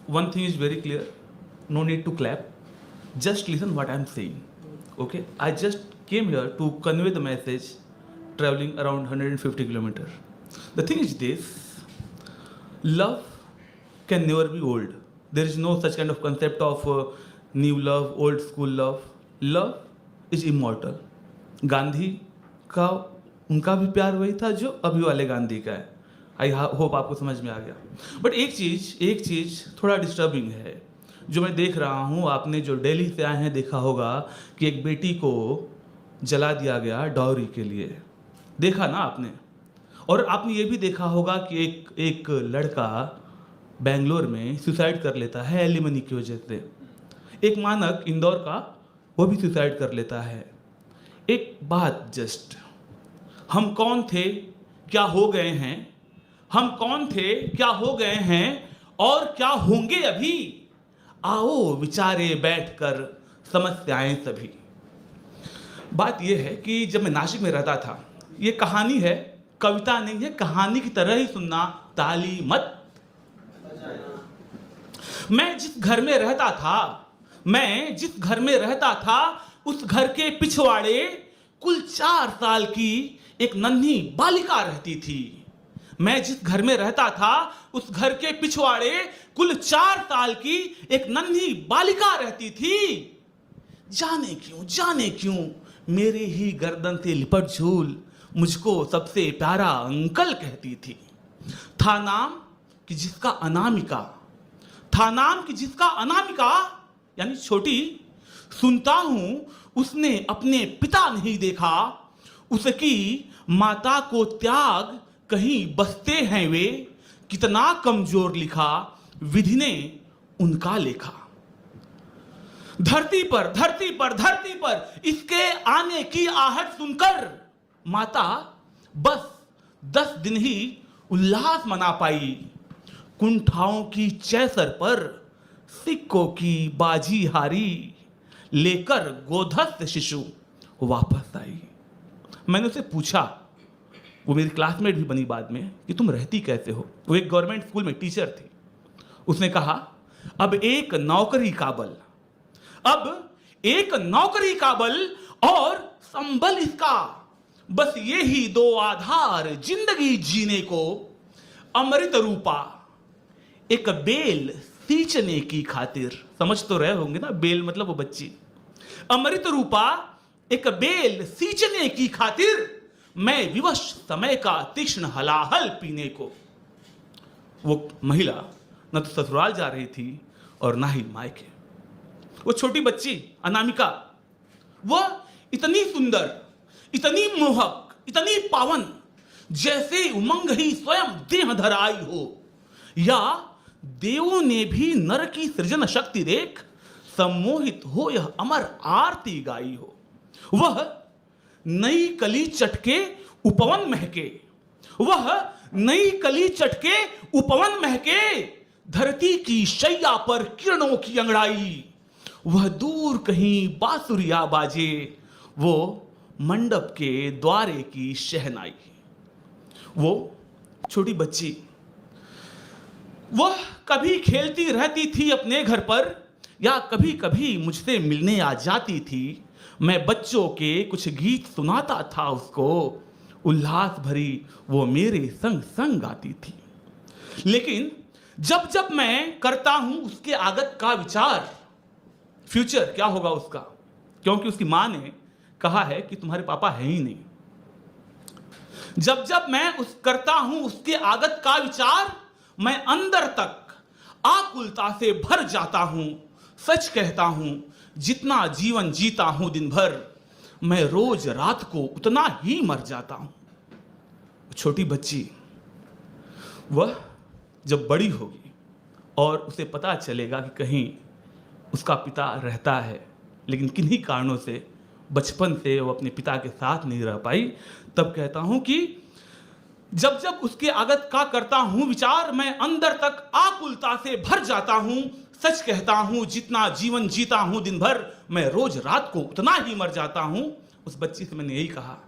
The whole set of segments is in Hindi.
one thing is very clear, no need to clap, just listen what I'm saying. Okay, I just came here to convey the message traveling around 150 kilometers. The thing is this, love can never be old. There is no such kind of concept of new love, old school love. Love is immortal. Gandhi का उनका भी प्यार वही था जो अभी वाले गांधी का है. आई होप आपको समझ में आ गया. बट एक चीज़ थोड़ा डिस्टर्बिंग है जो मैं देख रहा हूँ. आपने जो दिल्ली से आए हैं देखा होगा कि एक बेटी को जला दिया गया डाउरी के लिए. देखा ना आपने. और आपने ये भी देखा होगा कि एक लड़का बेंगलोर में सुसाइड कर लेता है एलिमनी की वजह से. एक मानक इंदौर का वो भी सुसाइड कर लेता है. एक बात जस्ट, हम कौन थे क्या हो गए हैं, हम कौन थे क्या हो गए हैं और क्या होंगे अभी. आओ विचारे बैठकर समस्याएं सभी. बात यह है कि जब मैं नासिक में रहता था, ये कहानी है, कविता नहीं है, कहानी की तरह ही सुनना. ताली मत. मैं जिस घर में रहता था उस घर के पिछवाड़े कुल 4 साल की एक नन्ही बालिका रहती थी. मैं जिस घर में रहता था उस घर के पिछवाड़े कुल 4 साल की एक नन्ही बालिका रहती थी. जाने क्यों मेरे ही गर्दन से लिपट झूल मुझको सबसे प्यारा अंकल कहती थी. था नाम कि जिसका अनामिका यानी छोटी. सुनता हूं उसने अपने पिता नहीं देखा, उसकी माता को त्याग कहीं बसते हैं वे. कितना कमजोर लिखा विधि ने उनका लेखा. धरती पर इसके आने की आहट सुनकर माता बस 10 दिन ही उल्लास मना पाई. कुंठाओं की चैसर पर सिक्कों की बाजी हारी, लेकर गोधस्थ शिशु वापस आई. मैंने उसे पूछा, वो मेरी क्लासमेट भी बनी बाद में, कि तुम रहती कैसे हो. वो एक गवर्नमेंट स्कूल में टीचर थी. उसने कहा, अब एक नौकरी काबल और संबल इसका, बस ये ही 2 आधार जिंदगी जीने को. अमृत रूपा एक बेल सींचने की खातिर. समझ तो रहे होंगे ना, बेल मतलब वो बच्ची. अमृत रूपा एक बेल सींचने की खातिर मैं विवश समय का तीक्ष्ण हलाहल पीने को. वो महिला न तो ससुराल जा रही थी और ना ही मायके. वो छोटी बच्ची अनामिका, वो इतनी सुंदर, इतनी मोहक, इतनी पावन, जैसे उमंग ही स्वयं देह धर आई हो, या देवों ने भी नर की सृजन शक्ति देख सम्मोहित हो यह अमर आरती गाई हो. वह नई कली चटके उपवन महके, धरती की शैया पर किरणों की अंगड़ाई. वह दूर कहीं बांसुरिया बाजे, वो मंडप के द्वारे की शहनाई. वो छोटी बच्ची, वह कभी खेलती रहती थी अपने घर पर, या कभी कभी मुझसे मिलने आ जाती थी. मैं बच्चों के कुछ गीत सुनाता था उसको, उल्लास भरी वो मेरे संग संग गाती थी. लेकिन जब जब मैं करता हूं उसके आगत का विचार, फ्यूचर क्या होगा उसका, क्योंकि उसकी मां ने कहा है कि तुम्हारे पापा है ही नहीं. जब जब मैं करता हूं उसके आगत का विचार, मैं अंदर तक आकुलता से भर जाता हूं. सच कहता हूं, जितना जीवन जीता हूं दिन भर, मैं रोज रात को उतना ही मर जाता हूं. छोटी बच्ची, वह जब बड़ी होगी और उसे पता चलेगा कि कहीं उसका पिता रहता है, लेकिन किन्हीं कारणों से बचपन से वो अपने पिता के साथ नहीं रह पाई, तब कहता हूं कि जब जब उसके आगत का करता हूं विचार, मैं अंदर तक आकुलता से भर जाता हूं. सच कहता हूं, जितना जीवन जीता हूं दिन भर, मैं रोज रात को उतना ही मर जाता हूं. उस बच्ची से मैंने यही कहा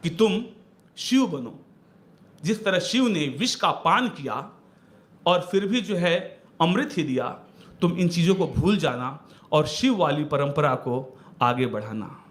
कि तुम शिव बनो. जिस तरह शिव ने विष का पान किया और फिर भी जो है अमृत ही दिया। तुम इन चीज़ों को भूल जाना और शिव वाली परंपरा को आगे बढ़ाना।